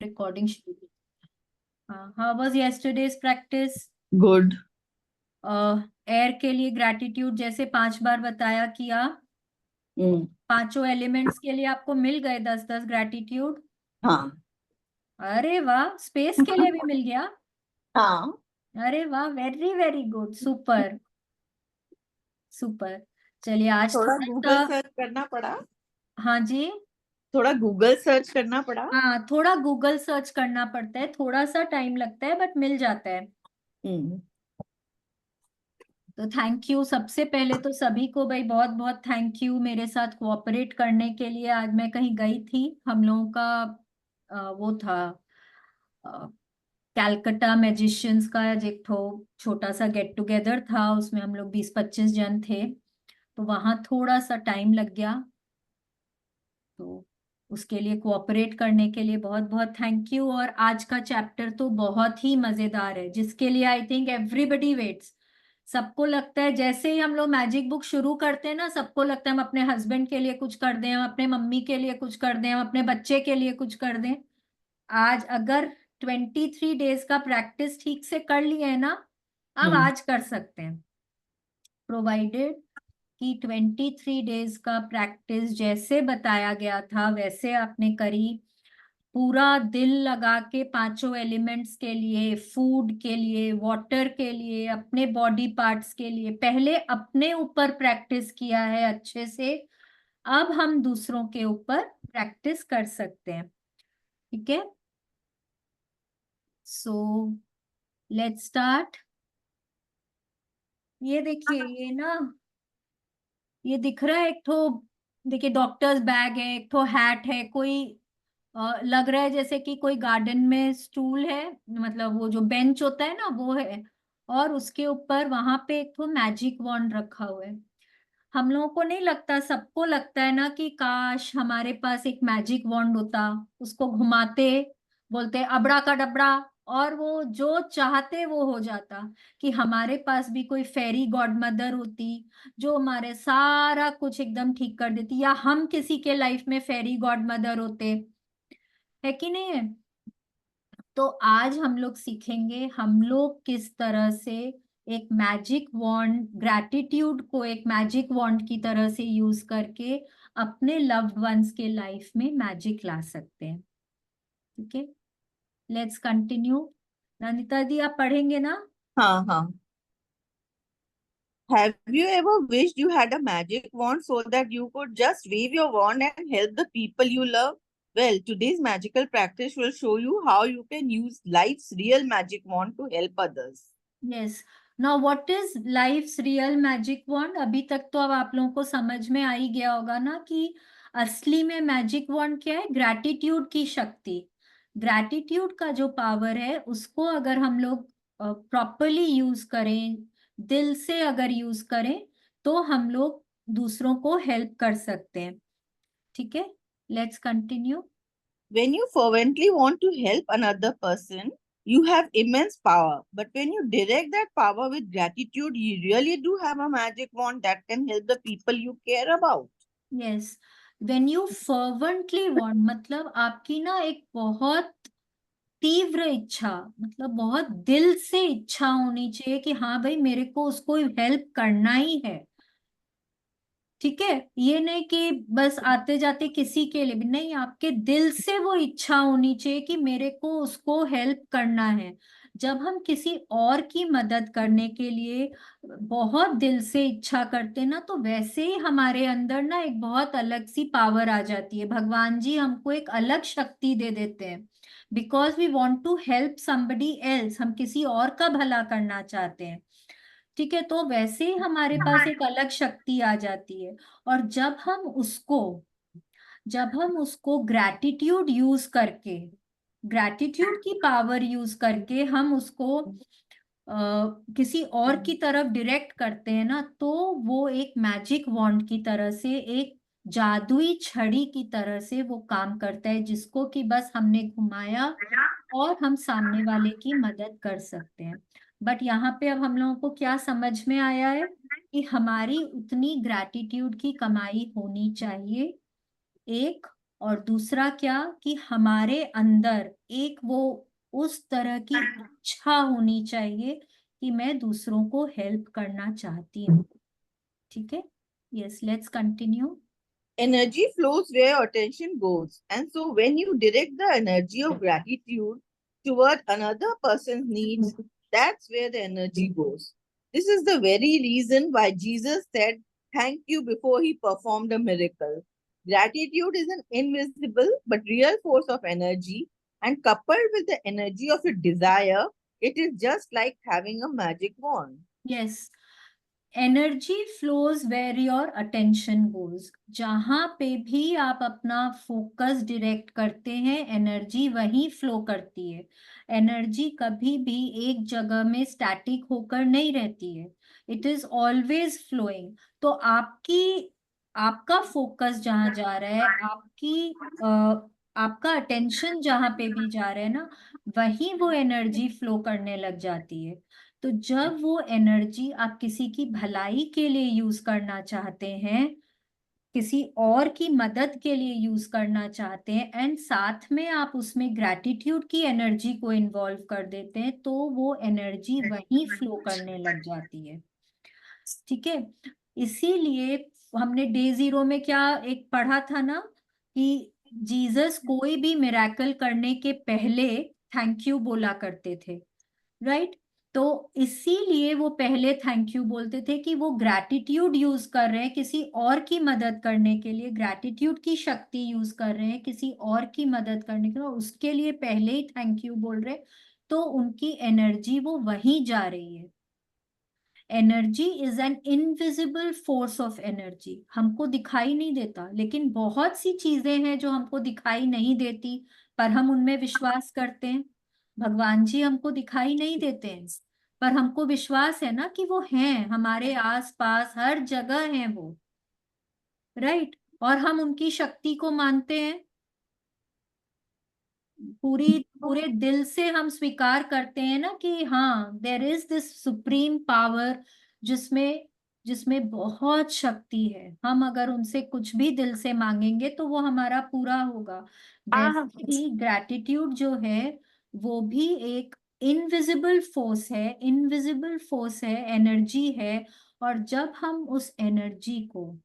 Recording शुरू की। हाँ, how was yesterday's practice? Good. Air के लिए ग्रैटिट्यूड जैसे 5 बार बताया किया। हम्म। पांचों एलिमेंट्स के लिए आपको मिल गए 10-10 ग्रैटिट्यूड। हाँ। अरे वाह, स्पेस के लिए भी मिल गया। हाँ। अरे वाह, very very good, super super. चलिए आज थोड़ा थोड़ा सा। गूगल सर्च करना पड़ा। हाँ जी। थोड़ा गूगल सर्च करना पड़ा। हाँ, थोड़ा गूगल सर्च करना पड़ता है, थोड़ा सा टाइम लगता है बट मिल जाता है। हम्म। तो थैंक यू सबसे पहले तो सभी को भाई, बहुत बहुत थैंक यू मेरे साथ कोऑपरेट करने के लिए। आज मैं कहीं गई थी, हम लोगों का वो था कैलकटा मैजिशियंस का एक ठो छोटा सा गेट टुगेदर था, उसमें हम लोग 20-25 जन थे। तो वहाँ थोड़ा सा टाइम लग गया। तो उसके लिए कोऑपरेट करने के लिए बहुत बहुत थैंक यू। और आज का चैप्टर तो बहुत ही मजेदार है, जिसके लिए आई थिंक एवरीबडी वेट्स। सबको लगता है जैसे ही हम लोग मैजिक बुक शुरू करते हैं ना, सबको लगता है हम अपने हस्बैंड के लिए कुछ कर दें, हम अपने मम्मी के लिए कुछ कर दें, हम अपने बच्चे के लिए कुछ कर दें। आज अगर 23 डेज का प्रैक्टिस ठीक से कर लिए है ना, अब हम्म। आज कर सकते हैं, प्रोवाइडेड कि 23 डेज का प्रैक्टिस जैसे बताया गया था वैसे आपने करी। पूरा दिल लगा के पांचों एलिमेंट्स के लिए, फूड के लिए, वाटर के लिए, अपने बॉडी पार्ट्स के लिए पहले अपने ऊपर प्रैक्टिस किया है अच्छे से। अब हम दूसरों के ऊपर प्रैक्टिस कर सकते हैं। ठीक है, सो लेट्स स्टार्ट। ये देखिए, ये ना, ये दिख रहा है एक ठो, देखिए डॉक्टर्स बैग है, एक ठो हैट है, कोई लग रहा है जैसे कि कोई गार्डन में स्टूल है, मतलब वो जो बेंच होता है ना वो है। और उसके ऊपर वहां पे एक तो मैजिक वॉन्ड रखा हुआ है। हम लोगों को नहीं लगता, सबको लगता है ना कि काश हमारे पास एक मैजिक वॉन्ड होता, उसको घुमाते, बोलते अबड़ा का डबड़ा, और वो जो चाहते वो हो जाता। कि हमारे पास भी कोई फेरी गॉड मदर होती जो हमारे सारा कुछ एकदम ठीक कर देती, या हम किसी के लाइफ में फेरी गॉड मदर होते, है कि नहीं है। तो आज हम लोग सीखेंगे हम लोग किस तरह से एक मैजिक वॉन्ड, ग्रैटिट्यूड को एक मैजिक वॉन्ड की तरह से यूज करके अपने लव्ड वंस के लाइफ में मैजिक ला सकते हैं। ठीक है, लेट्स कंटिन्यू। नंदिता दी आप पढ़ेंगे ना? हाँ हाँ। Have you ever wished you had a magic wand so that you could just wave your wand and help the people you love? Well, today's magical practice will show you how you can use life's real magic wand to help others. Yes. Now what is life's real magic wand? अभी तक तो अब आप लोगों को समझ में आ ही गया होगा ना कि असली में मैजिक वॉन्ड क्या है। ग्रैटिट्यूड की शक्ति, ग्रैटिट्यूड का जो पावर है उसको अगर हम लोग प्रॉपरली यूज करें, दिल से अगर यूज करें, तो हम लोग दूसरों को हेल्प कर सकते हैं। ठीक है, let's continue. When you fervently want to help another person, you have immense power. But when you direct that power with gratitude, you really do have a magic wand that can help the people you care about. Yes, when you fervently want मतलब आपकी ना एक बहुत तीव्र इच्छा, मतलब बहुत दिल से इच्छा होनी चाहिए कि हाँ भाई मेरे को उसको हेल्प करना ही है। ठीक है, ये नहीं कि बस आते जाते किसी के लिए भी नहीं, आपके दिल से वो इच्छा होनी चाहिए कि मेरे को उसको हेल्प करना है। जब हम किसी और की मदद करने के लिए बहुत दिल से इच्छा करते हैं ना, तो वैसे ही हमारे अंदर ना एक बहुत अलग सी पावर आ जाती है। भगवान जी हमको एक अलग शक्ति दे देते हैं, because we want to help somebody else, हम किसी और का भला करना चाहते हैं। ठीक है, तो वैसे ही हमारे पास एक अलग शक्ति आ जाती है। और जब हम उसको ग्रैटिट्यूड यूज करके, ग्रैटिट्यूड की पावर यूज करके हम उसको किसी और की तरफ डायरेक्ट करते हैं ना, तो वो एक मैजिक वॉन्ड की तरह से, एक जादुई छड़ी की तरह से वो काम करता है, जिसको कि बस हमने घुमाया और हम सामने वाले की मदद कर सकते हैं। बट यहाँ पे अब हम लोगों को क्या समझ में आया है कि हमारी उतनी ग्रैटिट्यूड की कमाई होनी चाहिए, एक, और दूसरा क्या कि हमारे अंदर एक वो उस तरह की इच्छा होनी चाहिए कि मैं दूसरों को हेल्प करना चाहती हूँ। ठीक है, yes, let's continue. Energy flows where attention goes. And so, when you direct the energy of gratitude toward another person's needs, that's where the energy goes. This is the very reason why Jesus said, "Thank you" before he performed a miracle. Gratitude is an invisible but real force of energy, and coupled with the energy of your desire, it is just like having a magic wand. Yes, energy flows where your attention goes. जहां पे भी आप अपना focus direct करते हैं, energy वहीं flow करती है। एनर्जी कभी भी एक जगह में स्टैटिक होकर नहीं रहती है, इट इज ऑलवेज फ्लोइंग। तो आपका फोकस जहां जा रहा है, आपका अटेंशन जहां पे भी जा रहा है ना, वहीं वो एनर्जी फ्लो करने लग जाती है। तो जब वो एनर्जी आप किसी की भलाई के लिए यूज करना चाहते हैं, किसी और की मदद के लिए यूज करना चाहते हैं, एंड साथ में आप उसमें ग्रैटिट्यूड की एनर्जी को इन्वॉल्व कर देते हैं, तो वो एनर्जी वहीं फ्लो करने लग जाती है। ठीक है, इसीलिए हमने डे 0 में क्या एक पढ़ा था ना कि जीसस कोई भी मिरेकल करने के पहले थैंक यू बोला करते थे, राइट? तो इसीलिए वो पहले थैंक यू बोलते थे कि वो ग्रैटिट्यूड यूज कर रहे हैं किसी और की मदद करने के लिए, ग्रैटिट्यूड की शक्ति यूज कर रहे हैं किसी और की मदद करने के लिए, उसके लिए पहले ही थैंक यू बोल रहे हैं। तो उनकी एनर्जी वो वहीं जा रही है। Energy is an invisible force of energy. हमको दिखाई नहीं देता, लेकिन बहुत सी चीजें हैं जो हमको दिखाई नहीं देती पर हम उनमें विश्वास करते हैं। भगवान जी हमको दिखाई नहीं देते हैं, पर हमको विश्वास है ना कि वो हैं हमारे आस पास, हर जगह हैं वो, राइट? और हम उनकी शक्ति को मानते हैं, पूरे दिल से हम स्वीकार करते हैं ना कि हाँ, there is this supreme power जिसमें जिसमें बहुत शक्ति है। हम अगर उनसे कुछ भी दिल से मांगेंगे तो वो हमारा पूरा होगा। वैसे ही ग्रैटिट्यूड जो है वो भी एक इनविजिबल फोर्स है, इनविजिबल फोर्स है, एनर्जी है। और जब हम उस एनर्जी को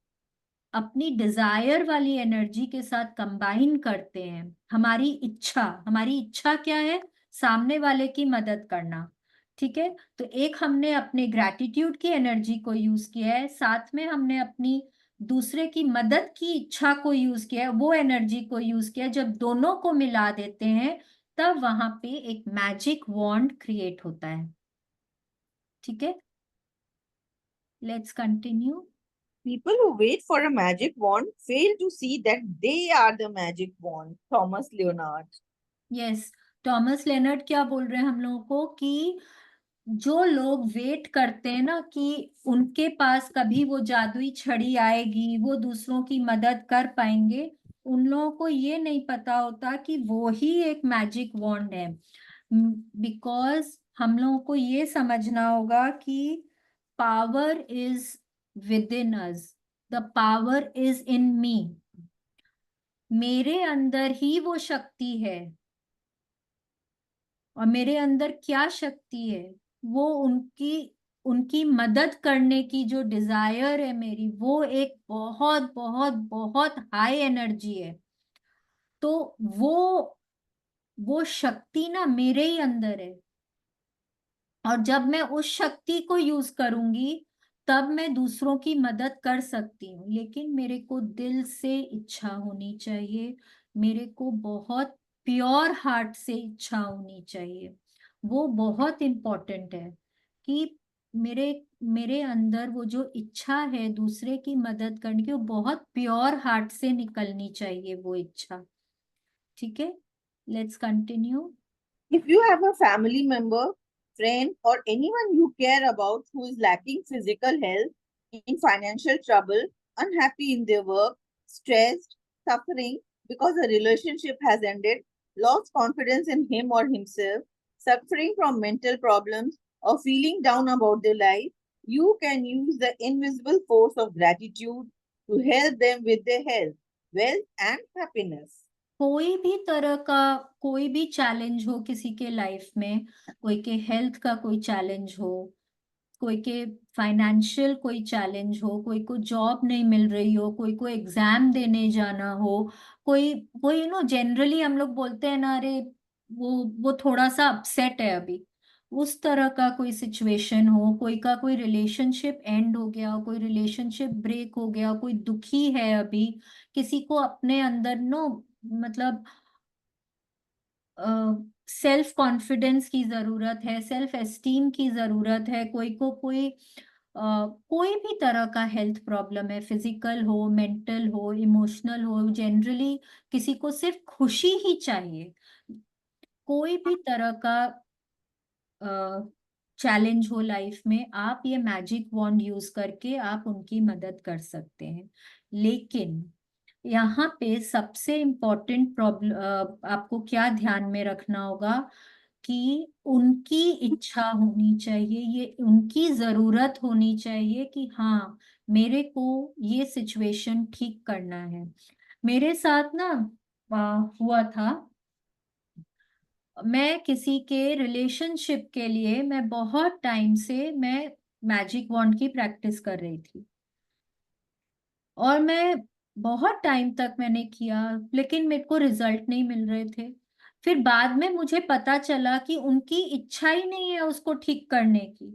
अपनी डिजायर वाली एनर्जी के साथ कंबाइन करते हैं, हमारी इच्छा क्या है? सामने वाले की मदद करना। ठीक है, तो एक हमने अपने ग्रैटिट्यूड की एनर्जी को यूज किया है, साथ में हमने अपनी दूसरे की मदद की इच्छा को यूज किया है, वो एनर्जी को यूज किया है। जब दोनों को मिला देते हैं तब वहां पे एक मैजिक वॉन्ड क्रिएट होता है। ठीक है, let's continue. People who wait for a magic wand fail to see that they are the magic wand. Thomas Leonard. Yes, Thomas Leonard क्या बोल रहे हैं हम लोगों को कि जो लोग वेट करते हैं ना कि उनके पास कभी वो जादुई छड़ी आएगी, वो दूसरों की मदद कर पाएंगे, उन लोगों को ये नहीं पता होता कि वो ही एक मैजिक वॉन्ड है। बिकॉज हम लोगों को ये समझना होगा कि power is within us, the power is in me. मेरे अंदर ही वो शक्ति है। और मेरे अंदर क्या शक्ति है? वो उनकी उनकी मदद करने की जो डिजायर है मेरी, वो एक बहुत बहुत बहुत हाई एनर्जी है। तो वो वो शक्ति ना मेरे ही अंदर है। और जब मैं उस शक्ति को यूज करूंगी तब मैं दूसरों की मदद कर सकती हूँ, लेकिन मेरे को दिल से इच्छा होनी चाहिए, मेरे को बहुत प्योर हार्ट से इच्छा होनी चाहिए। वो बहुत इम्पोर्टेंट है कि मेरे मेरे अंदर वो जो इच्छा है दूसरे की मदद करने की, वो बहुत प्योर हार्ट से निकलनी चाहिए वो इच्छा। ठीक है, let's continue. If you have a family member, friend, or anyone you care about who is lacking physical health, in financial trouble, unhappy in their work, stressed, suffering because a relationship has ended, lost confidence in him or himself, suffering from mental problems, or feeling down about their life, you can use the invisible force of gratitude to help them with their health. wealth, and happiness. कोई भी तरह का कोई भी challenge हो किसी के life में, कोई के हेल्थ का कोई चैलेंज हो, कोई के फाइनेंशियल कोई चैलेंज हो, कोई को जॉब नहीं मिल रही हो, कोई को एग्जाम देने जाना हो, कोई कोई जनरली हम लोग बोलते हैं ना, अरे वो थोड़ा सा अपसेट है अभी, उस तरह का कोई सिचुएशन हो, कोई का कोई रिलेशनशिप एंड हो गया, कोई रिलेशनशिप ब्रेक हो गया, कोई दुखी है अभी, किसी को अपने अंदर मतलब सेल्फ कॉन्फिडेंस की जरूरत है, सेल्फ एस्टीम की जरूरत है, कोई को कोई भी तरह का हेल्थ प्रॉब्लम है, फिजिकल हो, मेंटल हो, इमोशनल हो, जनरली किसी को सिर्फ खुशी ही चाहिए, कोई भी तरह का चैलेंज हो लाइफ में, आप ये मैजिक वॉन्ड यूज करके आप उनकी मदद कर सकते हैं। लेकिन यहाँ पे सबसे इम्पोर्टेंट प्रॉब्लम आपको क्या ध्यान में रखना होगा कि उनकी इच्छा होनी चाहिए, ये उनकी जरूरत होनी चाहिए कि हाँ, मेरे को ये सिचुएशन ठीक करना है। मेरे साथ ना हुआ था, मैं किसी के रिलेशनशिप के लिए मैं बहुत टाइम से मैं मैजिक वॉन्ड की प्रैक्टिस कर रही थी, और मैं बहुत टाइम तक मैंने किया, लेकिन मेरे को रिजल्ट नहीं मिल रहे थे। फिर बाद में मुझे पता चला कि उनकी इच्छा ही नहीं है उसको ठीक करने की।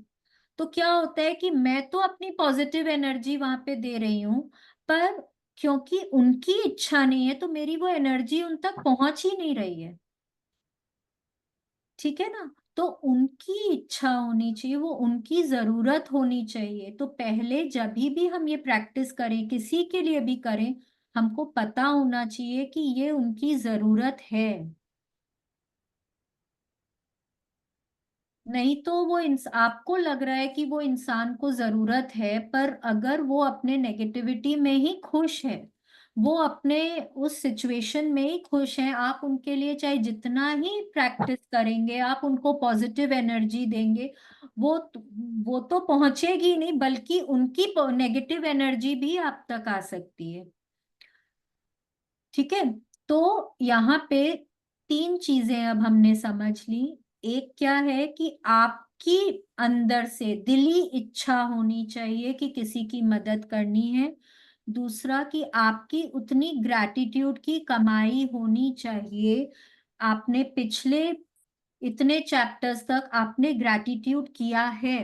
तो क्या होता है कि मैं तो अपनी पॉजिटिव एनर्जी वहां पे दे रही हूँ, पर क्योंकि उनकी इच्छा नहीं है तो मेरी वो एनर्जी उन तक पहुंच ही नहीं रही है। ठीक है ना? तो उनकी इच्छा होनी चाहिए, वो उनकी जरूरत होनी चाहिए। तो पहले जब भी हम ये प्रैक्टिस करें, किसी के लिए भी करें, हमको पता होना चाहिए कि ये उनकी जरूरत है। नहीं तो वो आपको लग रहा है कि वो इंसान को जरूरत है, पर अगर वो अपने नेगेटिविटी में ही खुश है, वो अपने उस सिचुएशन में ही खुश हैं, आप उनके लिए चाहे जितना ही प्रैक्टिस करेंगे, आप उनको पॉजिटिव एनर्जी देंगे, वो वो तो पहुंचेगी ही नहीं, बल्कि उनकी नेगेटिव एनर्जी भी आप तक आ सकती है। ठीक है? तो यहाँ पे तीन चीजें अब हमने समझ ली। एक क्या है कि आपकी अंदर से दिली इच्छा होनी चाहिए कि किसी की मदद करनी है। दूसरा कि आपकी उतनी ग्रैटिट्यूड की कमाई होनी चाहिए, आपने पिछले इतने चैप्टर्स तक आपने ग्रैटिट्यूड किया है,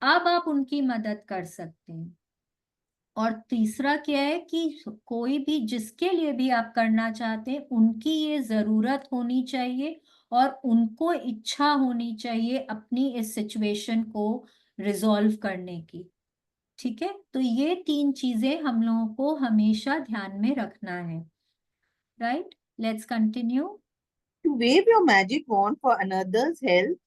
अब आप उनकी मदद कर सकते हैं। और तीसरा क्या है कि कोई भी जिसके लिए भी आप करना चाहते हैं, उनकी ये जरूरत होनी चाहिए और उनको इच्छा होनी चाहिए अपनी इस सिचुएशन को रिजॉल्व करने की। ठीक है? तो ये तीन चीजें हम लोगों को हमेशा ध्यान में रखना है। Right, let's continue. To wave your magic wand for another's health,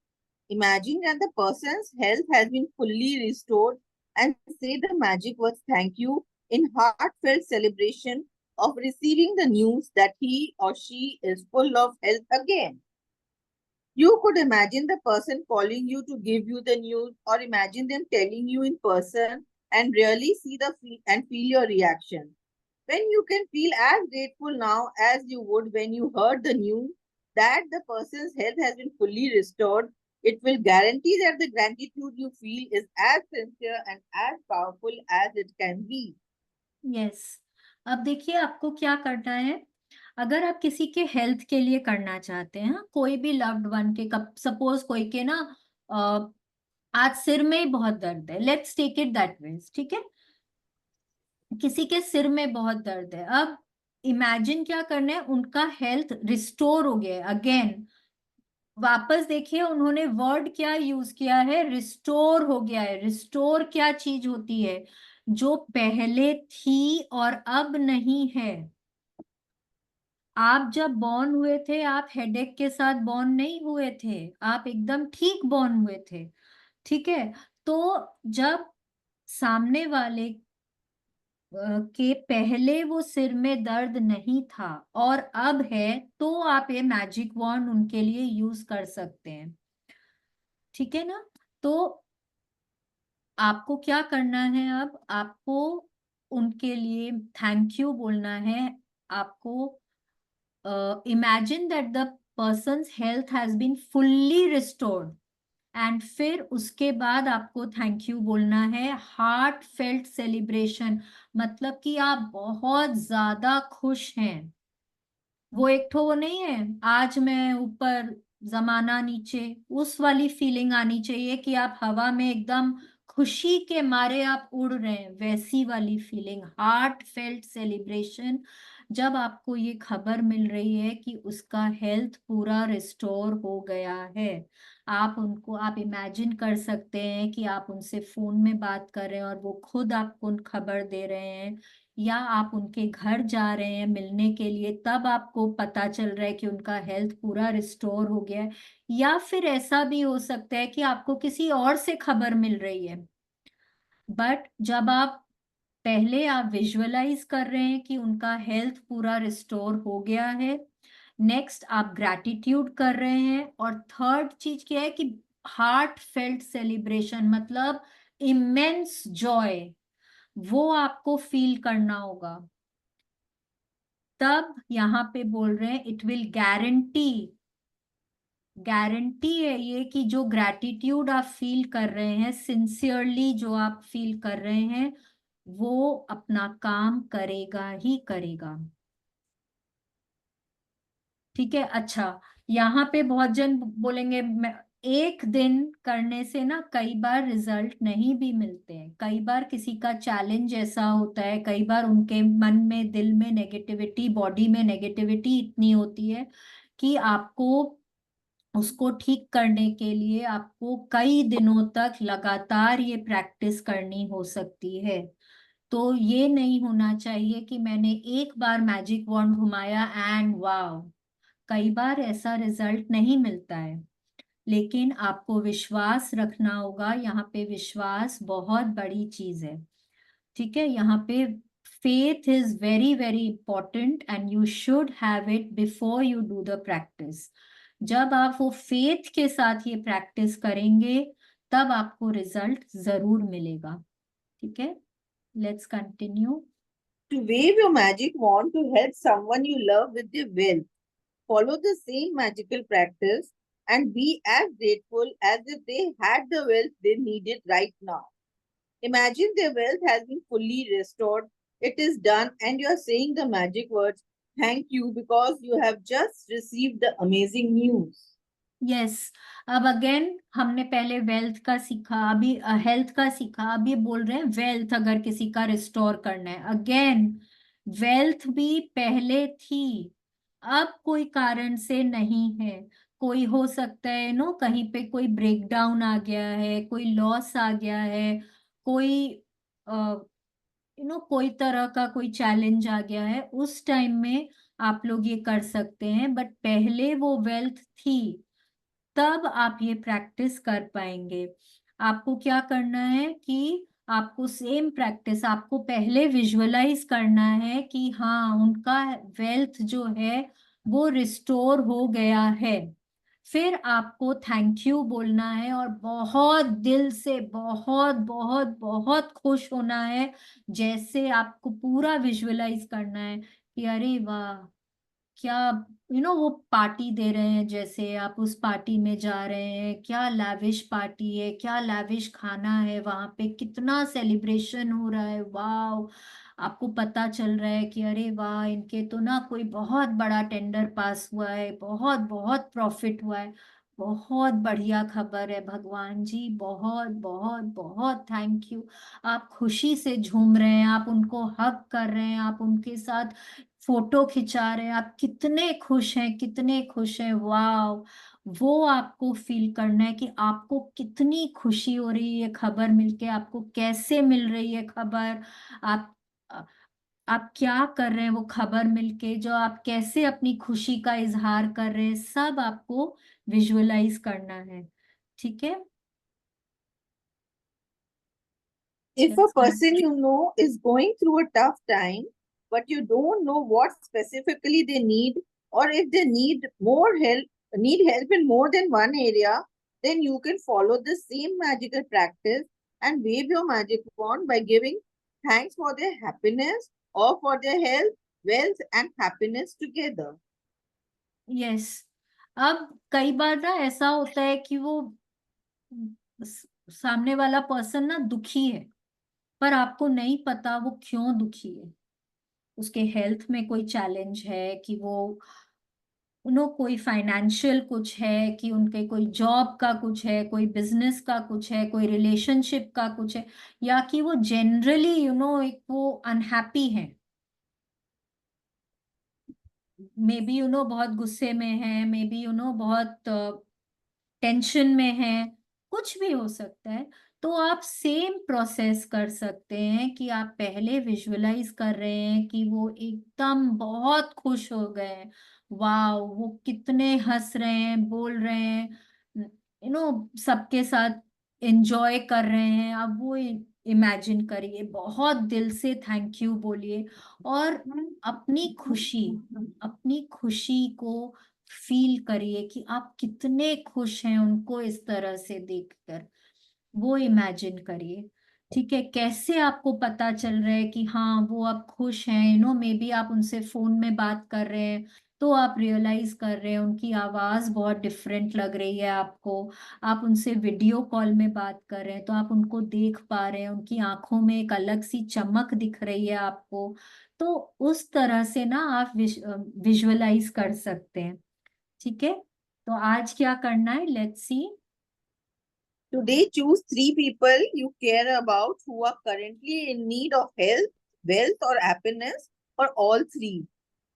imagine that the person's health has been fully restored and say the magic words thank you in heartfelt celebration of receiving the news that he or she is full of health again. You could imagine the person calling you to give you the news, or imagine them telling you in person and really see and feel your reaction. When you can feel as grateful now as you would when you heard the news that the person's health has been fully restored, it will guarantee that the gratitude you feel is as sincere and as powerful as it can be. Yes, अब देखिए आपको क्या करना है। अगर आप किसी के हेल्थ के लिए करना चाहते हैं, कोई भी लव्ड वन के, सपोज कोई के ना आज सिर में ही बहुत दर्द है, let's take it that way. ठीक है? किसी के सिर में बहुत दर्द है, अब इमेजिन क्या करना है, उनका हेल्थ रिस्टोर हो गया है अगेन। वापस देखिए उन्होंने वर्ड क्या यूज किया है, रिस्टोर हो गया है। रिस्टोर क्या चीज होती है? जो पहले थी और अब नहीं है। आप जब बॉर्न हुए थे, आप हेडेक के साथ बॉर्न नहीं हुए थे, आप एकदम ठीक बॉर्न हुए थे। ठीक है? तो जब सामने वाले के पहले वो सिर में दर्द नहीं था और अब है, तो आप ये मैजिक वॉन्ड उनके लिए यूज कर सकते हैं। ठीक है ना? तो आपको क्या करना है, अब आपको उनके लिए थैंक यू बोलना है आपको। Imagine that the person's health has been fully restored, and फिर उसके बाद आपको थैंक यू बोलना है। हार्ट फेल्ट सेलिब्रेशन, मतलब कि आप बहुत ज्यादा खुश हैं। वो एक ठो वो नहीं है, आज मैं ऊपर जमाना नीचे, उस वाली फीलिंग आनी चाहिए कि आप हवा में एकदम खुशी के मारे आप उड़ रहे हैं, वैसी वाली फीलिंग, हार्ट फेल्ट सेलिब्रेशन। जब आपको ये खबर मिल रही है कि उसका हेल्थ पूरा रिस्टोर हो गया है, आप इमेजिन कर सकते हैं कि आप उनसे फोन में बात कर रहे हैं और वो खुद आपको खबर दे रहे हैं, या आप उनके घर जा रहे हैं मिलने के लिए, तब आपको पता चल रहा है कि उनका हेल्थ पूरा रिस्टोर हो गया है। या फिर ऐसा भी हो सकता है कि आपको किसी और से खबर मिल रही है, बट जब आप पहले आप विजुअलाइज कर रहे हैं कि उनका हेल्थ पूरा रिस्टोर हो गया है, नेक्स्ट आप ग्रैटिट्यूड कर रहे हैं, और थर्ड चीज क्या है कि हार्ट फेल्ट सेलिब्रेशन, मतलब इमेंस जॉय, वो आपको फील करना होगा। तब यहाँ पे बोल रहे हैं इट विल गारंटी, गारंटी है ये कि जो ग्रैटिट्यूड आप फील कर रहे हैं, सिंसियरली जो आप फील कर रहे हैं, वो अपना काम करेगा ही करेगा। ठीक है। अच्छा, यहाँ पे बहुत जन बोलेंगे एक दिन करने से ना कई बार रिजल्ट नहीं भी मिलते हैं, कई बार किसी का चैलेंज ऐसा होता है, कई बार उनके मन में दिल में नेगेटिविटी, बॉडी में नेगेटिविटी इतनी होती है कि आपको उसको ठीक करने के लिए आपको कई दिनों तक लगातार ये प्रैक्टिस करनी हो सकती है। तो ये नहीं होना चाहिए कि मैंने एक बार मैजिक वॉन्ड घुमाया एंड वाव, कई बार ऐसा रिजल्ट नहीं मिलता है। लेकिन आपको विश्वास रखना होगा, यहाँ पे विश्वास बहुत बड़ी चीज है। ठीक है, यहाँ पे faith is very very important and you should have it before you do the practice. जब आप वो फेथ के साथ ये प्रैक्टिस करेंगे, तब आपको रिजल्ट जरूर मिलेगा। ठीक है, let's continue. To wave your magic wand to help someone you love with their wealth. Follow the same magical practice and be as grateful as if they had the wealth they needed right now. Imagine their wealth has been fully restored. It is done, and you are saying the magic words, thank you, because you have just received the amazing news. Yes, अब again हमने पहले wealth का सीखा, अभी health का सीखा, अभी बोल रहे हैं वेल्थ अगर किसी का रिस्टोर करना है। अगेन, वेल्थ भी पहले थी, अब कोई कारण से नहीं है। कोई हो सकता है नो, कहीं पे कोई ब्रेकडाउन आ गया है, कोई लॉस आ गया है, कोई कोई तरह का कोई चैलेंज आ गया है, उस टाइम में आप लोग ये कर सकते हैं, बट पहले वो वेल्थ थी, तब आप ये प्रैक्टिस कर पाएंगे। आपको क्या करना है कि आपको सेम प्रैक्टिस, आपको पहले विजुअलाइज करना है कि हाँ उनका वेल्थ जो है वो रिस्टोर हो गया है। फिर आपको थैंक यू बोलना है और बहुत दिल से बहुत बहुत बहुत खुश होना है, जैसे आपको पूरा विजुअलाइज करना है कि अरे वाह, क्या वो पार्टी दे रहे हैं, जैसे आप उस पार्टी में जा रहे हैं, क्या लैविश पार्टी है, क्या लैविश खाना है वहां पे, कितना सेलिब्रेशन हो रहा है, वाह। आपको पता चल रहा है कि अरे वाह, इनके तो ना कोई बहुत बड़ा टेंडर पास हुआ है, बहुत बहुत प्रॉफिट हुआ है, बहुत बढ़िया खबर है भगवान जी, बहुत बहुत बहुत थैंक यू। आप खुशी से झूम रहे हैं, आप उनको हग कर रहे हैं, आप उनके साथ फोटो खिंचा रहे हैं, आप कितने खुश हैं, कितने खुश हैं, वाह। वो आपको फील करना है कि आपको कितनी खुशी हो रही है खबर मिलके, आपको कैसे मिल रही है खबर, आप आप क्या कर रहे हैं वो खबर मिलके, जो आप कैसे अपनी खुशी का इजहार कर रहे हैं, सब आपको विजुअलाइज करना है। ठीक है, If a let's person you know is going through a tough time, but you don't know what specifically they need, or if they need help in more than one area, then you can follow the same magical practice and wave your magic wand by giving thanks for their happiness or for their health, wealth, and happiness together. Yes. अब कई बार ना ऐसा होता है कि वो सामने वाला पर्सन ना दुखी है, पर आपको नहीं पता वो क्यों दुखी है। उसके हेल्थ में कोई चैलेंज है कि वो उन्हों कोई फाइनेंशियल कुछ है, कि उनके कोई जॉब का कुछ है, कोई बिजनेस का कुछ है, कोई रिलेशनशिप का कुछ है, या कि वो जनरली एक वो अनहैप्पी है। मे बी बहुत गुस्से में है, मे बी बहुत टेंशन में है, कुछ भी हो सकता है। तो आप सेम प्रोसेस कर सकते हैं कि आप पहले विजुअलाइज कर रहे हैं कि वो एकदम बहुत खुश हो गए हैं, वाह वो कितने हंस रहे हैं, बोल रहे हैं, सबके साथ एंजॉय कर रहे हैं। अब वो इमेजिन करिए, बहुत दिल से थैंक यू बोलिए, और अपनी खुशी अपनी खुशी को फील करिए कि आप कितने खुश हैं उनको इस तरह से देखकर। वो इमेजिन करिए। ठीक है, कैसे आपको पता चल रहा है कि हाँ वो आप खुश हैं, मे बी आप उनसे फोन में बात कर रहे हैं तो आप रियलाइज कर रहे हैं उनकी आवाज बहुत डिफरेंट लग रही है आपको। आप उनसे वीडियो कॉल में बात कर रहे हैं तो आप उनको देख पा रहे हैं, उनकी आंखों में एक अलग सी चमक दिख रही है आपको। तो उस तरह से ना आप विजुअलाइज कर सकते हैं। ठीक है, तो आज क्या करना है, let's see. Today, choose three people you care about who are currently in need of health, wealth, or happiness, or all three.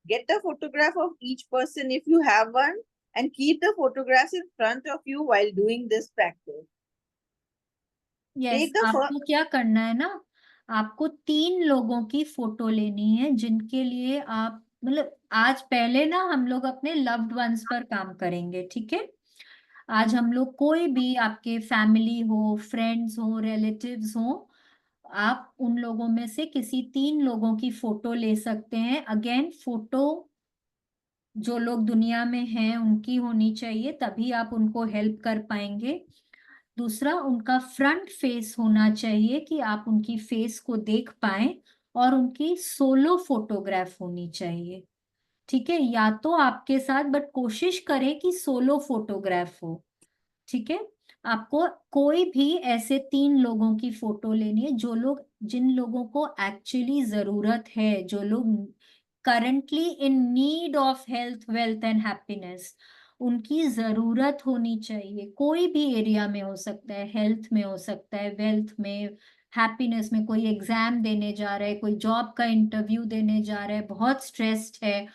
Get a photograph of each person if you have one, and keep the photographs in front of you while doing this practice. Yes, Take the first. आपको क्या करना है ना, आपको 3 लोगों की photo लेनी है जिनके लिए आप मतलब आज पहले ना हम लोग अपने लव्ड वंस पर काम करेंगे। ठीक है, आज हम लोग कोई भी आपके फैमिली हो, फ्रेंड्स हो, रिलेटिव्स हो, आप उन लोगों में से किसी 3 लोगों की फोटो ले सकते हैं। अगेन फोटो जो लोग दुनिया में हैं उनकी होनी चाहिए, तभी आप उनको हेल्प कर पाएंगे। दूसरा, उनका फ्रंट फेस होना चाहिए कि आप उनकी फेस को देख पाएं, और उनकी सोलो फोटोग्राफ होनी चाहिए। ठीक है, या तो आपके साथ, बट कोशिश करें कि सोलो फोटोग्राफ हो। ठीक है, आपको कोई भी ऐसे 3 लोगों की फोटो लेनी है जो लोग जिन लोगों को एक्चुअली जरूरत है, जो लोग currently in need of health, wealth and happiness, उनकी जरूरत होनी चाहिए। कोई भी एरिया में हो सकता है, हेल्थ में हो सकता है, वेल्थ में, हैप्पीनेस में। कोई एग्जाम देने जा रहा है, कोई जॉब का इंटरव्यू देने जा रहा है, बहुत स्ट्रेस्ड है,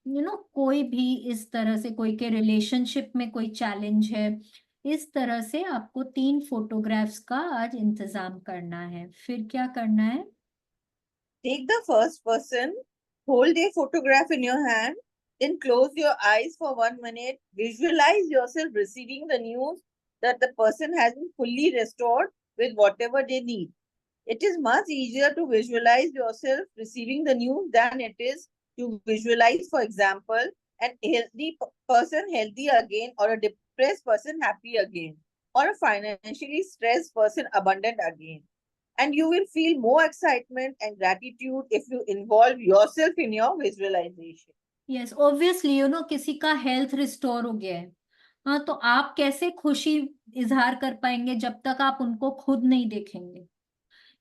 कोई भी इस तरह से, कोई के रिलेशनशिप में कोई चैलेंज है। इस तरह से आपको 3 फोटोग्राफ्स का आज इंतजाम करना है। फिर क्या करना है? Take the first person, hold a photograph in your hand, then close your eyes for 1 minute. Visualize yourself receiving the news that the person has been fully restored with whatever they need. It is much easier to visualize yourself receiving the news than it is to visualize, for example, an healthy person healthy again, or a depressed person happy again, or a financially stressed person abundant again. And you will feel more excitement and gratitude if you involve yourself in your visualization. Yes, obviously किसी का health restore हो गया है, हाँ, तो आप कैसे खुशी इजहार कर पाएंगे जब तक आप उनको खुद नहीं देखेंगे,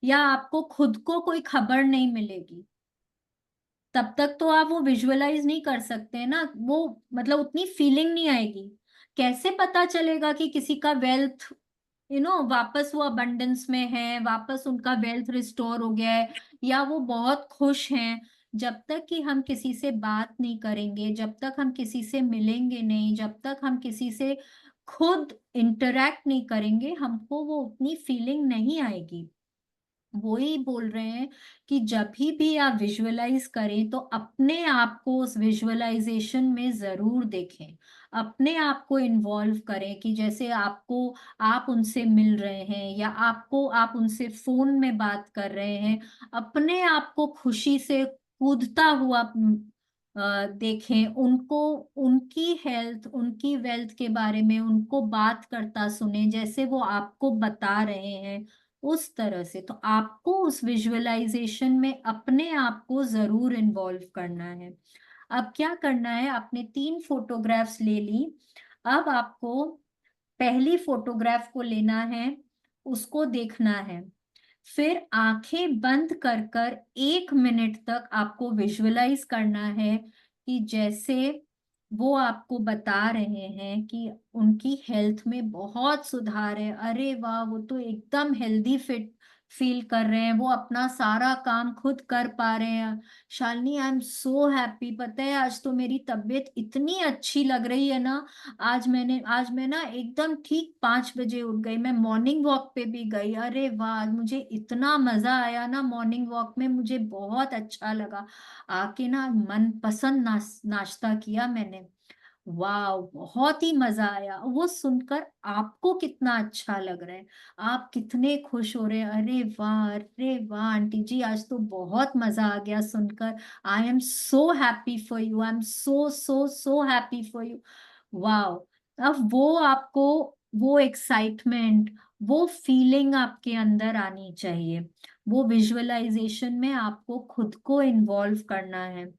या आपको खुद को कोई खबर नहीं मिलेगी, तब तक तो आप वो विजुअलाइज नहीं कर सकते ना। वो मतलब उतनी फीलिंग नहीं आएगी। कैसे पता चलेगा कि किसी का वेल्थ वापस वो अबंडेंस में है, वापस उनका वेल्थ रिस्टोर हो गया है, या वो बहुत खुश हैं? जब तक कि हम किसी से बात नहीं करेंगे, जब तक हम किसी से मिलेंगे नहीं, जब तक हम किसी से खुद इंटरेक्ट नहीं करेंगे, हमको वो उतनी फीलिंग नहीं आएगी। वो ही बोल रहे हैं कि जब भी आप विजुअलाइज करें तो अपने आप को उस विजुअलाइजेशन में जरूर देखें, अपने आप को इन्वॉल्व करें, कि जैसे आपको आप उनसे मिल रहे हैं, या आप उनसे फोन में बात कर रहे हैं, अपने आप को खुशी से कूदता हुआ देखें उनको, उनकी हेल्थ, उनकी वेल्थ के बारे में उनको बात करता सुने जैसे वो आपको बता रहे हैं। उस तरह से। तो आपको उस विजुअलाइजेशन में अपने आप को जरूर इन्वॉल्व करना है। अब क्या करना है, आपने 3 फोटोग्राफ्स ले ली। अब आपको पहली फोटोग्राफ को लेना है, उसको देखना है, फिर आंखें बंद कर कर 1 मिनट तक आपको विजुअलाइज करना है कि जैसे वो आपको बता रहे हैं कि उनकी हेल्थ में बहुत सुधार है, अरे वाह वो तो एकदम हेल्दी फिट फील कर रहे हैं, वो अपना सारा काम खुद कर पा रहे हैं। Shalini I am so happy, पता है आज तो मेरी तबीयत इतनी अच्छी लग रही है ना। आज मैं ना एकदम ठीक 5 बजे उठ गई, मैं मॉर्निंग वॉक पे भी गई, अरे वाह आज मुझे इतना मजा आया ना मॉर्निंग वॉक में, मुझे बहुत अच्छा लगा। आके ना मन पसंद नाश्ता किया मैंने। वाह बहुत ही मजा आया। वो सुनकर आपको कितना अच्छा लग रहा है, आप कितने खुश हो रहे हैं, अरे वाह आंटी जी आज तो बहुत मजा आ गया सुनकर। I am so happy for you, I am so so so happy for you. वाह। अब वो आपको, वो एक्साइटमेंट, वो फीलिंग आपके अंदर आनी चाहिए। वो विजुअलाइजेशन में आपको खुद को इन्वॉल्व करना है।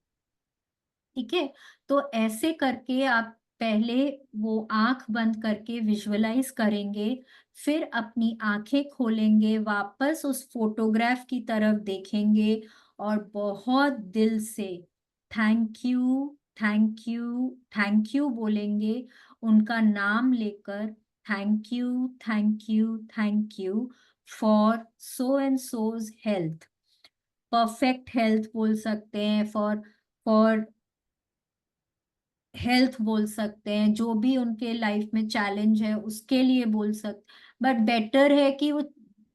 ठीक है। तो ऐसे करके आप पहले वो आंख बंद करके विजुअलाइज करेंगे, फिर अपनी आंखें खोलेंगे, वापस उस फोटोग्राफ की तरफ देखेंगे और बहुत दिल से thank you thank you thank you बोलेंगे, उनका नाम लेकर। Thank you thank you thank you for so and shows health, perfect health बोल सकते हैं, फॉर हेल्थ बोल सकते हैं, जो भी उनके लाइफ में चैलेंज है उसके लिए बोल सकते। बट बेटर है कि वो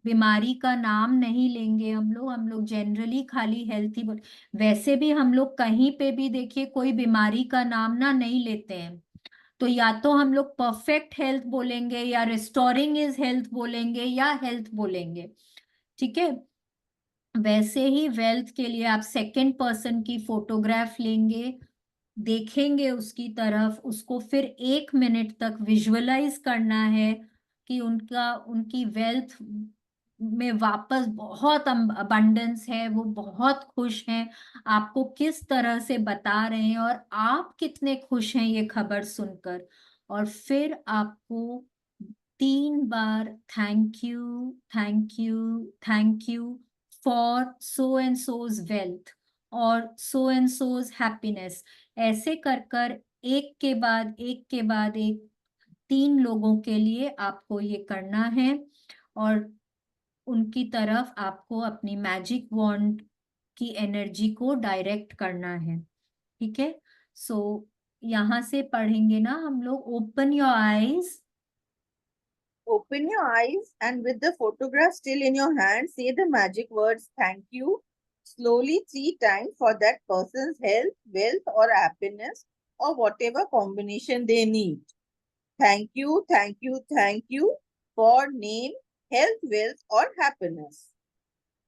बीमारी का नाम नहीं लेंगे हम लोग जनरली खाली हेल्थ ही बोल। वैसे भी हम लोग कहीं पे भी देखिए कोई बीमारी का नाम ना नहीं लेते हैं। तो या तो हम लोग परफेक्ट हेल्थ बोलेंगे या रिस्टोरिंग इज हेल्थ बोलेंगे या हेल्थ बोलेंगे। ठीक है। वैसे ही वेल्थ के लिए आप सेकंड पर्सन की फोटोग्राफ लेंगे, देखेंगे उसकी तरफ, उसको फिर 1 मिनट तक विजुअलाइज करना है कि उनका उनकी वेल्थ में वापस बहुत अबंडेंस है, वो बहुत खुश हैं, आपको किस तरह से बता रहे हैं और आप कितने खुश हैं ये खबर सुनकर। और फिर आपको 3 बार thank you thank you thank you for so and so's wealth और सो एंड सोज हैप्पीनेस, ऐसे कर कर एक के बाद एक 3 लोगों के लिए आपको ये करना है। और उनकी तरफ आपको अपनी मैजिक वॉन्ड की एनर्जी को डायरेक्ट करना है। ठीक है। सो यहाँ से पढ़ेंगे ना हम लोग, open your eyes. Open your eyes and with the photograph still in your hand, say the magic words thank you slowly 3 times for that person's health, wealth, or happiness, or whatever combination they need. Thank you, thank you for name, health, wealth, or happiness.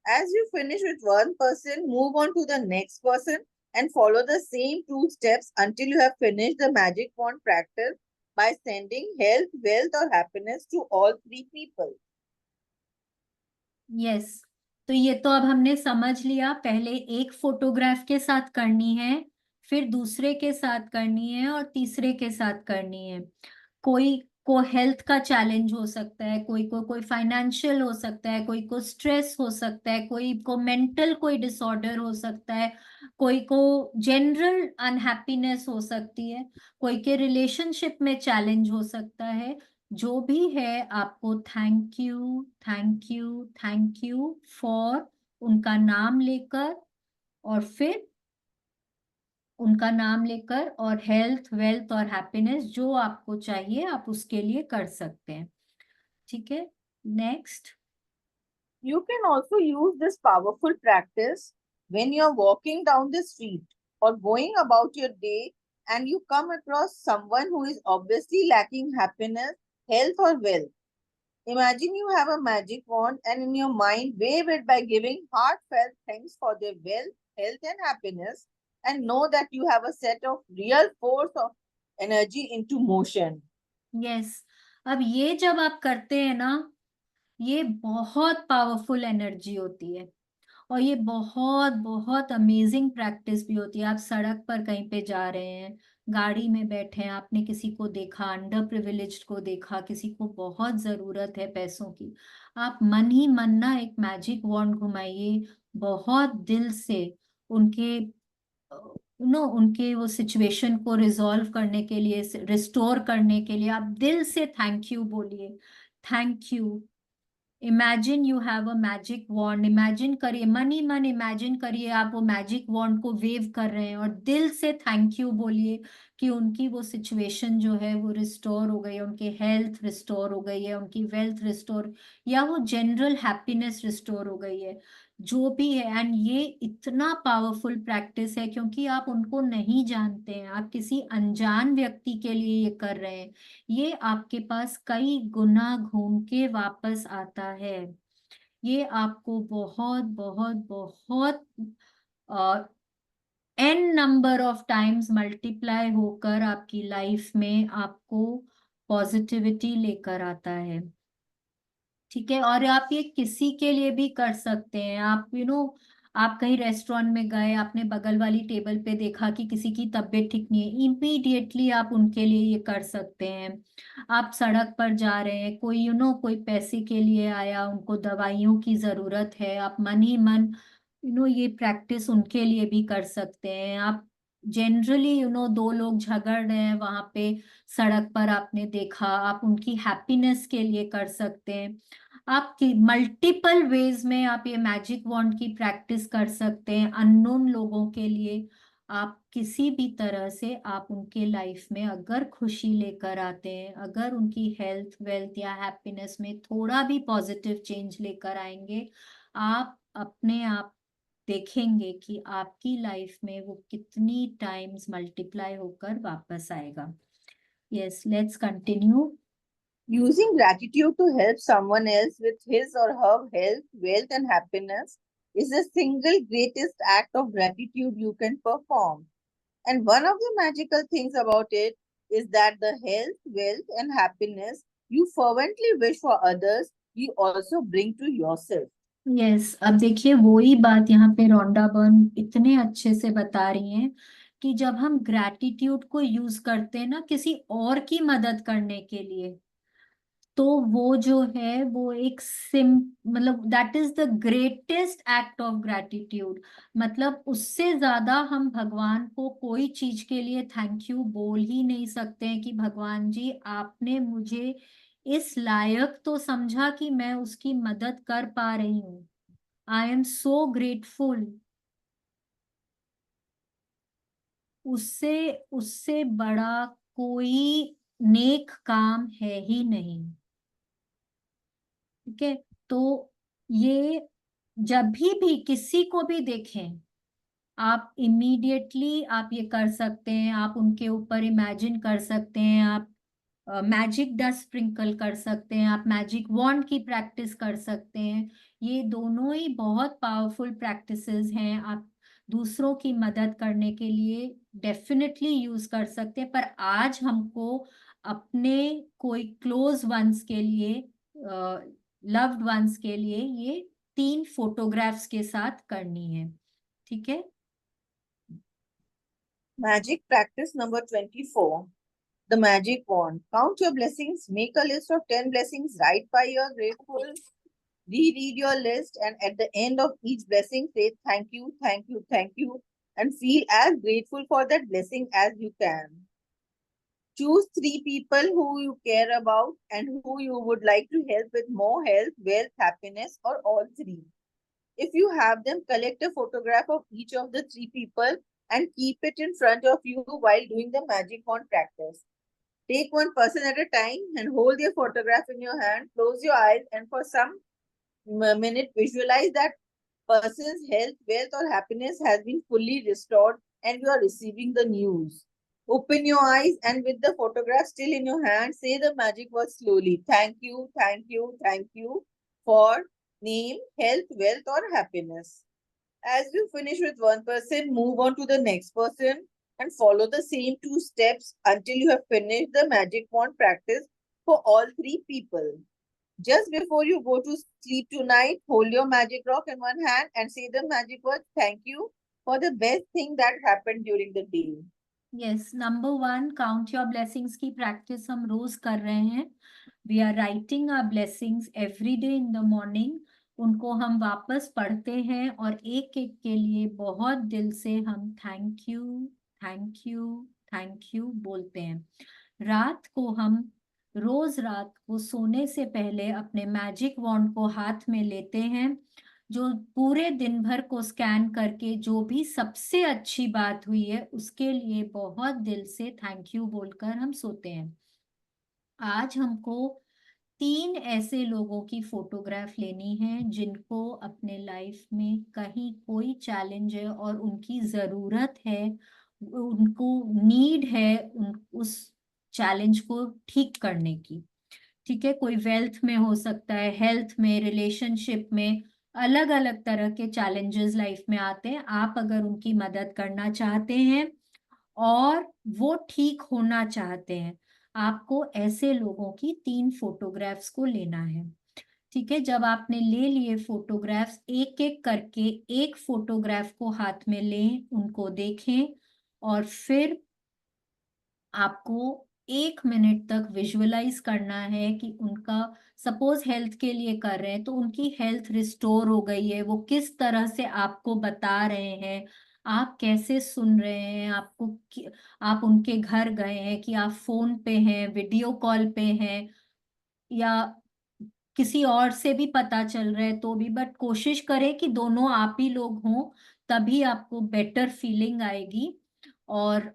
As you finish with one person, move on to the next person and follow the same 2 steps until you have finished the magic wand practice by sending health, wealth, or happiness to all 3 people. Yes. तो ये तो अब हमने समझ लिया, पहले एक photograph के साथ करनी है, फिर दूसरे के साथ करनी है और तीसरे के साथ करनी है। कोई को हेल्थ का चैलेंज हो सकता है, कोई फाइनेंशियल हो सकता है, कोई को स्ट्रेस हो सकता है, कोई को मेंटल कोई डिसऑर्डर हो सकता है, कोई को जनरल अनहैप्पीनेस हो सकती है, कोई के रिलेशनशिप में चैलेंज हो सकता है। जो भी है आपको thank you thank you thank you for उनका नाम लेकर, और फिर उनका नाम लेकर और हेल्थ वेल्थ और हैप्पीनेस जो आपको चाहिए आप उसके लिए कर सकते हैं। ठीक है। Next. You can also use this powerful practice when you're walking down the street or going about your day and you come across someone who is obviously lacking happiness, health, or wealth. Imagine you have a magic wand and in your mind wave it by giving heartfelt thanks for their wealth, health, and happiness, and know that you have a set of real force of energy into motion. Yes. अब ये जब आप करते हैं ना, ये बहुत powerful energy होती है और ये बहुत बहुत अमेजिंग प्रैक्टिस भी होती है। आप सड़क पर कहीं पे जा रहे हैं, गाड़ी में बैठे हैं, आपने किसी को देखा, अंडर प्रिविलेज्ड को देखा, किसी को बहुत जरूरत है पैसों की, आप मन ही मन ना एक मैजिक वॉन्ड घुमाइए, बहुत दिल से उनके उनके वो सिचुएशन को रिजॉल्व करने के लिए, रिस्टोर करने के लिए आप दिल से थैंक यू बोलिए। Thank you. Imagine you have a magic wand, imagine करिए, मन ही मन इमेजिन करिए आप वो मैजिक वॉन्ड को वेव कर रहे हैं और दिल से थैंक यू बोलिए कि उनकी वो सिचुएशन जो है वो रिस्टोर हो गई है, उनकी हेल्थ रिस्टोर हो गई है, उनकी वेल्थ रिस्टोर, या वो जनरल हैप्पीनेस रिस्टोर हो गई है, जो भी है। एंड ये इतना पावरफुल प्रैक्टिस है क्योंकि आप उनको नहीं जानते हैं, आप किसी अनजान व्यक्ति के लिए ये कर रहे हैं। ये आपके पास कई गुना घूम के वापस आता है। ये आपको बहुत बहुत बहुत an number of times multiply होकर आपकी लाइफ में आपको पॉजिटिविटी लेकर आता है। ठीक है, और आप ये किसी के लिए भी कर सकते हैं। आप आप कहीं रेस्टोरेंट में गए, आपने बगल वाली टेबल पे देखा कि किसी की तबीयत ठीक नहीं है, इमीडिएटली आप उनके लिए ये कर सकते हैं। आप सड़क पर जा रहे हैं, कोई कोई पैसे के लिए आया, उनको दवाइयों की जरूरत है, आप मन ही मन ये प्रैक्टिस उनके लिए भी कर सकते हैं। आप जनरली दो लोग झगड़ रहे हैं वहां पे, सड़क पर आपने देखा, आप उनकी हैप्पीनेस के लिए कर सकते हैं। आप मल्टीपल वेज में आप ये मैजिक वॉन्ड की प्रैक्टिस कर सकते हैं अननोन लोगों के लिए। आप किसी भी तरह से आप उनके लाइफ में अगर खुशी लेकर आते हैं, अगर उनकी हेल्थ वेल्थ या हैप्पीनेस में थोड़ा भी पॉजिटिव चेंज लेकर आएंगे, आप अपने आप देखेंगे कि आपकी लाइफ में वो कितनी टाइम्स मल्टीप्लाई होकर वापस आएगा। Yes, let's continue. Using gratitude to help someone else with his or her health, wealth, and happiness is the single greatest act of gratitude you can perform. And one of the magical things about it is that the health, wealth, and happiness you fervently wish for others, you also bring to yourself. Yes, अब देखिए वही बात यहाँ पे Rhonda Byrne इतने अच्छे से बता रही हैं कि जब हम ग्रैटिट्यूड को यूज करते हैं ना किसी और की मदद करने के लिए, तो वो जो है वो एक सिम मतलब that is the greatest act of gratitude. मतलब उससे ज्यादा हम भगवान को कोई चीज के लिए थैंक यू बोल ही नहीं सकते हैं कि भगवान जी आपने मुझे इस लायक तो समझा कि मैं उसकी मदद कर पा रही हूँ। I am so grateful. उससे उससे बड़ा कोई नेक काम है ही नहीं। ठीक है, तो ये जब भी किसी को भी देखें, आप इमीडिएटली आप ये कर सकते हैं, आप उनके ऊपर इमेजिन कर सकते हैं, आप मैजिक डस्ट स्प्रिंकल कर सकते हैं, आप मैजिक वॉन्ड की प्रैक्टिस कर सकते हैं। ये दोनों ही बहुत पावरफुल प्रैक्टिसेस हैं। आप दूसरों की मदद करने के लिए डेफिनेटली यूज कर सकते हैं, पर आज हमको अपने कोई क्लोज वंस के लिए, लव्ड वंस के लिए ये 3 फोटोग्राफ्स के साथ करनी है। ठीक है। Magic practice number 24. The magic wand. Count your blessings, make a list of 10 blessings, write why you are grateful, reread your list, and at the end of each blessing, say thank you, thank you, thank you, and feel as grateful for that blessing as you can. Choose 3 people who you care about and who you would like to help with more health, wealth, happiness, or all three. If you have them, collect a photograph of each of the 3 people and keep it in front of you while doing the magic wand practice. Take one person at a time and hold your photograph in your hand. Close your eyes and for some minute visualize that person's health, wealth, or happiness has been fully restored and you are receiving the news. Open your eyes and with the photograph still in your hand, say the magic word slowly. Thank you, thank you, thank you for name, health, wealth, or happiness. As you finish with one person, move on to the next person and follow the same 2 steps until you have finished the magic wand practice for all 3 people. Just before you go to sleep tonight, hold your magic rock in one hand and say the magic word, thank you for the best thing that happened during the day. Yes, number 1 count your blessings की practice हम रोज कर रहे हैं. We are writing our blessings every day in the morning. उनको हम वापस पढ़ते हैं और एक एक के लिए बहुत दिल से हम thank you, thank you, thank you बोलते हैं. रात को हम रोज रात को सोने से पहले अपने मैजिक वॉन्ड को हाथ में लेते हैं, जो पूरे दिन भर को स्कैन करके जो भी सबसे अच्छी बात हुई है उसके लिए बहुत दिल से थैंक यू बोलकर हम सोते हैं. आज हमको 3 ऐसे लोगों की फोटोग्राफ लेनी है जिनको अपने लाइफ में कहीं कोई चैलेंज है और उनकी ज़रूरत है, उनको नीड है उस चैलेंज को ठीक करने की. ठीक है, कोई वेल्थ में हो सकता है, हेल्थ में, रिलेशनशिप में, अलग अलग तरह के चैलेंजेस लाइफ में आते हैं. आप अगर उनकी मदद करना चाहते हैं और वो ठीक होना चाहते हैं, आपको ऐसे लोगों की 3 फोटोग्राफ्स को लेना है. ठीक है, जब आपने ले लिए फोटोग्राफ्स, एक एक करके एक फोटोग्राफ को हाथ में लें, उनको देखें और फिर आपको 1 मिनट तक विजुअलाइज करना है कि उनका, सपोज हेल्थ के लिए कर रहे हैं तो उनकी हेल्थ रिस्टोर हो गई है, वो किस तरह से आपको बता रहे हैं, आप कैसे सुन रहे हैं, आप उनके घर गए हैं कि आप फोन पे हैं, वीडियो कॉल पे हैं, या किसी और से भी पता चल रहा है तो भी, बट कोशिश करें कि दोनों आप ही लोग हों, तभी आपको बेटर फीलिंग आएगी. और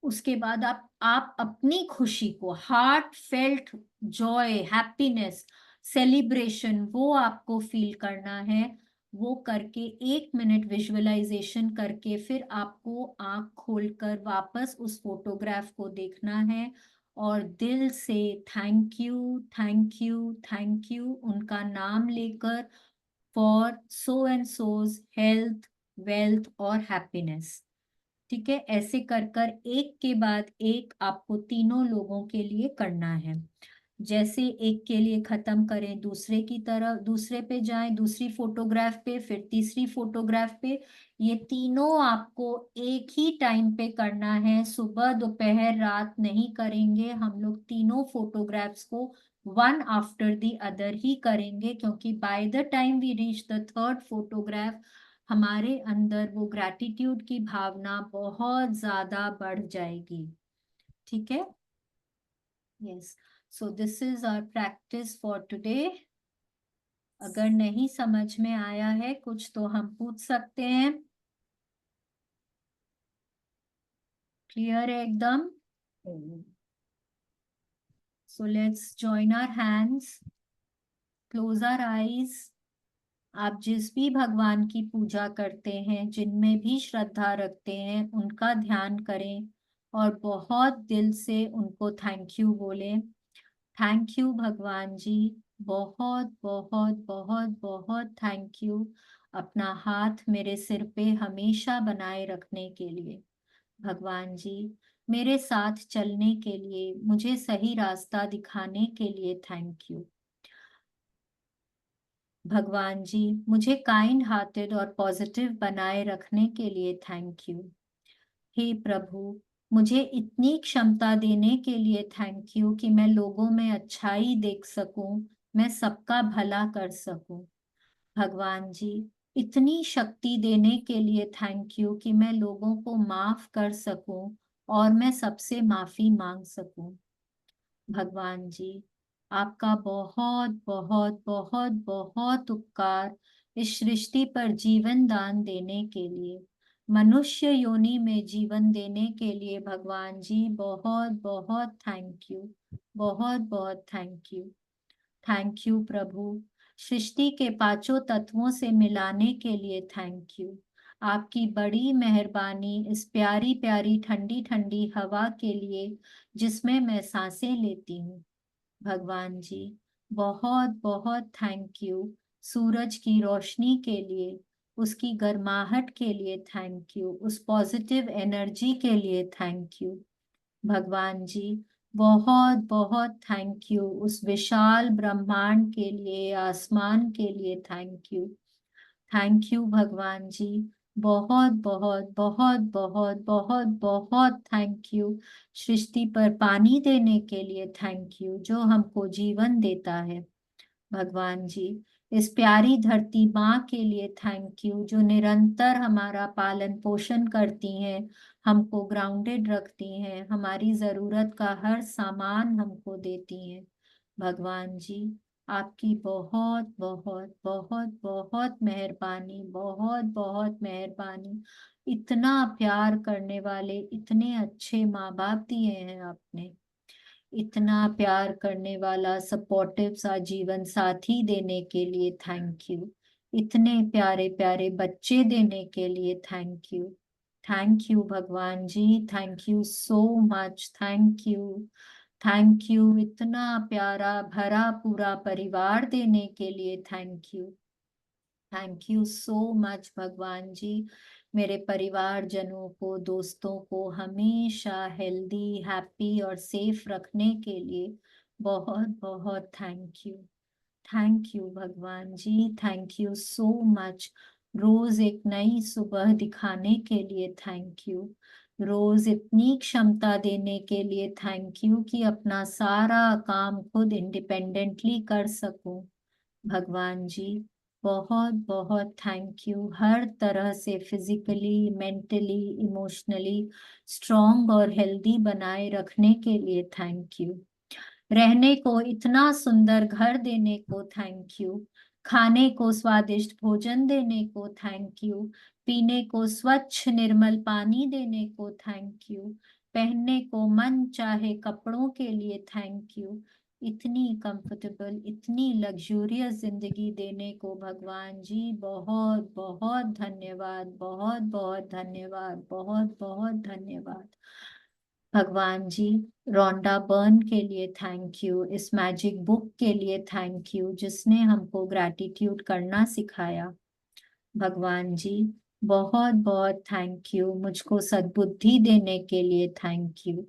उसके बाद आप अपनी खुशी को, heart felt Joy, happiness, celebration, वो आपको फील करना है. वो करके 1 मिनट विजुअलाइजेशन करके फिर आपको आंख खोलकर वापस उस फोटोग्राफ को देखना है और दिल से thank you, thank you, thank you उनका नाम लेकर, for so and shows health, wealth और हैप्पीनेस. ठीक है, ऐसे कर कर एक के बाद एक आपको तीनों लोगों के लिए करना है. जैसे एक के लिए खत्म करें, दूसरे की तरह दूसरे पे जाएं, दूसरी फोटोग्राफ पे, फिर तीसरी फोटोग्राफ पे. ये तीनों आपको एक ही टाइम पे करना है, सुबह दोपहर रात नहीं करेंगे. हम लोग तीनों फोटोग्राफ्स को वन आफ्टर द अदर ही करेंगे, क्योंकि by the time we reach the third photograph हमारे अंदर वो ग्रैटिट्यूड की भावना बहुत ज्यादा बढ़ जाएगी. ठीक है. Yes, so this is our practice for today. अगर नहीं समझ में आया है कुछ तो हम पूछ सकते हैं. क्लियर है एकदम? So let's join our hands, close our eyes. आप जिस भी भगवान की पूजा करते हैं, जिनमें भी श्रद्धा रखते हैं, उनका ध्यान करें और बहुत दिल से उनको थैंक यू बोलें. थैंक यू भगवान जी, बहुत बहुत बहुत बहुत थैंक यू, अपना हाथ मेरे सिर पे हमेशा बनाए रखने के लिए. भगवान जी, मेरे साथ चलने के लिए, मुझे सही रास्ता दिखाने के लिए थैंक यू. भगवान जी, मुझे काइंड हार्टेड और पॉजिटिव बनाए रखने के लिए थैंक यू. हे प्रभु, मुझे इतनी क्षमता देने के लिए थैंक यू कि मैं लोगों में अच्छाई देख सकूं, मैं सबका भला कर सकूं. भगवान जी, इतनी शक्ति देने के लिए थैंक यू कि मैं लोगों को माफ कर सकूं और मैं सबसे माफी मांग सकूं. भगवान जी, आपका बहुत बहुत बहुत बहुत उपकार इस सृष्टि पर जीवन दान देने के लिए, मनुष्य योनि में जीवन देने के लिए. भगवान जी, बहुत बहुत थैंक यू, बहुत बहुत थैंक यू. थैंक यू प्रभु, सृष्टि के पांचों तत्वों से मिलाने के लिए थैंक यू. आपकी बड़ी मेहरबानी इस प्यारी प्यारी ठंडी ठंडी हवा के लिए, जिसमें मैं सांसें लेती हूँ. भगवान जी, बहुत बहुत थैंक यू. सूरज की रोशनी के लिए, उसकी गर्माहट के लिए थैंक यू, उस पॉजिटिव एनर्जी के लिए थैंक यू. भगवान जी, बहुत बहुत थैंक यू। उस विशाल ब्रह्मांड के लिए, आसमान के लिए थैंक यू। थैंक यू भगवान जी। बहुत बहुत बहुत बहुत बहुत बहुत थैंक यू। सृष्टि पर पानी देने के लिए थैंक यू, जो हमको जीवन देता है। भगवान जी, इस प्यारी धरती माँ के लिए थैंक यू, जो निरंतर हमारा पालन पोषण करती हैं, हमको ग्राउंडेड रखती हैं, हमारी जरूरत का हर सामान हमको देती हैं। भगवान जी, आपकी बहुत बहुत बहुत बहुत मेहरबानी, बहुत बहुत मेहरबानी। इतना प्यार करने वाले इतने अच्छे माँ बाप दिए हैं आपने, इतना प्यार करने वाला सपोर्टिव सा जीवन साथी देने के लिए थैंक यू। इतने प्यारे प्यारे बच्चे देने के लिए थैंक यू। थैंक यू भगवान जी, thank you so much, thank you. Thank you, इतना प्यारा भरा पूरा परिवार देने के लिए thank you. Thank you so much भगवान जी। मेरे परिवारजनों को, दोस्तों को हमेशा हेल्दी, हैप्पी और सेफ रखने के लिए बहुत बहुत थैंक यू। थैंक यू भगवान जी, थैंक यू सो मच। रोज एक नई सुबह दिखाने के लिए थैंक यू। रोज इतनी क्षमता देने के लिए थैंक यू कि अपना सारा काम खुद इंडिपेंडेंटली कर सकूं। भगवान जी, बहुत बहुत थैंक यू। हर तरह से फिजिकली, मेंटली, इमोशनली स्ट्रांग और हेल्दी बनाए रखने के लिए थैंक यू। रहने को इतना सुंदर घर देने को थैंक यू। खाने को स्वादिष्ट भोजन देने को थैंक यू। पीने को स्वच्छ निर्मल पानी देने को थैंक यू। पहनने को मन चाहे कपड़ों के लिए थैंक यू। इतनी कंफर्टेबल, इतनी लग्जूरियस जिंदगी देने को भगवान जी बहुत बहुत धन्यवाद, बहुत बहुत धन्यवाद, बहुत बहुत धन्यवाद। भगवान जी, रोंडा बर्न के लिए थैंक यू। इस मैजिक बुक के लिए थैंक यू, जिसने हमको ग्रैटिट्यूड करना सिखाया। भगवान जी, बहुत बहुत थैंक यू। मुझको सद्बुद्धि देने के लिए थैंक यू।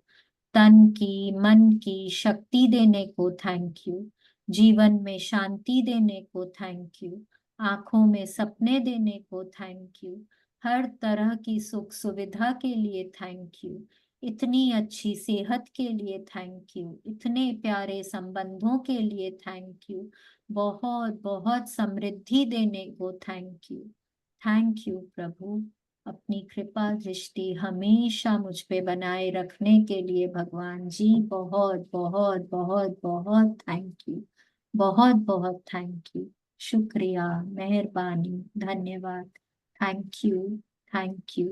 तन की, मन की शक्ति देने को थैंक यू। जीवन में शांति देने को थैंक यू। आंखों में सपने देने को थैंक यू। हर तरह की सुख सुविधा के लिए थैंक यू। इतनी अच्छी सेहत के लिए थैंक यू। इतने प्यारे संबंधों के लिए थैंक यू। बहुत बहुत समृद्धि देने को थैंक यू। थैंक यू प्रभु। अपनी कृपा दृष्टि हमेशा मुझ पे बनाए रखने के लिए भगवान जी बहुत बहुत बहुत बहुत थैंक यू। बहुत बहुत थैंक यू। शुक्रिया, मेहरबानी, धन्यवाद। Thank you, thank you,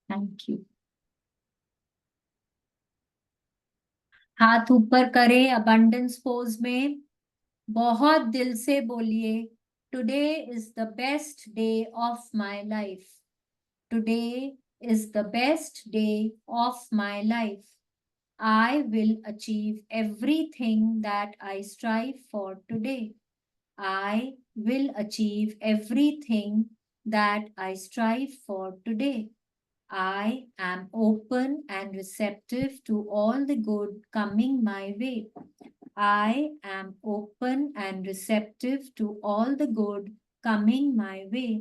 thank you. हाथ ऊपर करें अबंडेंस पोज में। बहुत दिल से बोलिए, today is the best day of my life. Today is the best day of my life. I will achieve everything that I strive for today. I will achieve everything that I strive for today. I am open and receptive to all the good coming my way. I am open and receptive to all the good coming my way.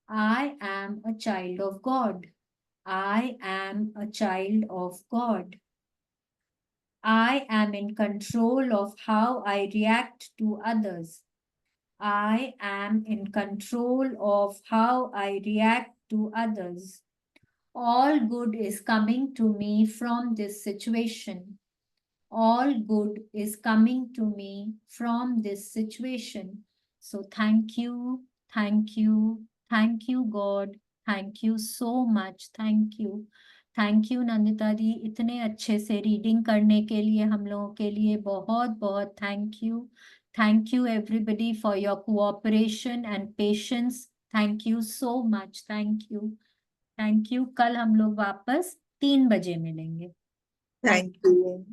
I am a child of God. I am a child of God. I am in control of how I react to others. I am in control of how I react to others. All good is coming to me from this situation. All good is coming to me from this situation. So thank you, thank you, thank you God, thank you so much, thank you. Thank you Nandita दी, इतने अच्छे से reading करने के लिए हम लोगों के लिए बहुत बहुत thank you. Thank you everybody for your cooperation and patience. Thank you so much, thank you, thank you. कल हम लोग वापस 3 बजे मिलेंगे। Thank you.